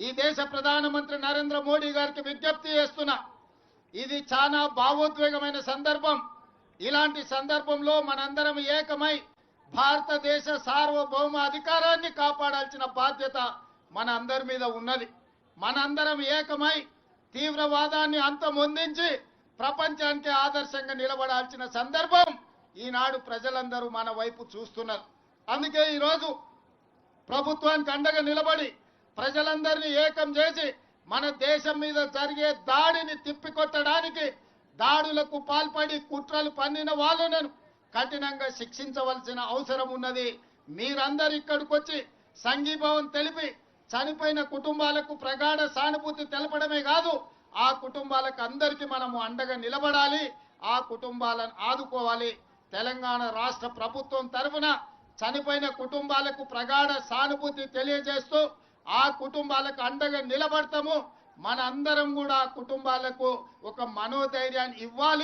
ఈ దేశ ప్రధానమంత్రి నరేంద్ర మోడీ గారికి విజ్ఞప్తి చేస్తున్నా. ఇది చాలా భావోద్వేగమైన సందర్భం. ఇలాంటి సందర్భంలో మనందరం ఏకమై భారతదేశ సార్వభౌమ అధికారాన్ని కాపాడాల్సిన బాధ్యత మన అందరి మీద ఉన్నది. మనందరం ఏకమై తీవ్రవాదాన్ని అంతమొందించి ప్రపంచానికి ఆదర్శంగా నిలబడాల్సిన సందర్భం ఈనాడు ప్రజలందరూ మన వైపు చూస్తున్నారు. అందుకే ఈరోజు ప్రభుత్వానికి అండగా నిలబడి ప్రజలందరినీ ఏకం చేసి మన దేశం మీద జరిగే దాడిని తిప్పికొట్టడానికి, దాడులకు పాల్పడి కుట్రలు పన్నిన వాళ్ళను కఠినంగా శిక్షించవలసిన అవసరం ఉన్నది. మీరందరూ ఇక్కడికి వచ్చి సంఘీభావం తెలిపి చనిపోయిన కుటుంబాలకు ప్రగాఢ సానుభూతి తెలపడమే కాదు, ఆ కుటుంబాలకు అందరికీ మనము అండగా నిలబడాలి, ఆ కుటుంబాలను ఆదుకోవాలి. తెలంగాణ రాష్ట్ర ప్రభుత్వం తరఫున చనిపోయిన కుటుంబాలకు ప్రగాఢ సానుభూతి తెలియజేస్తూ ఆ కుటుంబాలకు అండగా నిలబడతాము. మన అందరం కూడా ఆ కుటుంబాలకు ఒక మనోధైర్యాన్ని ఇవ్వాలి.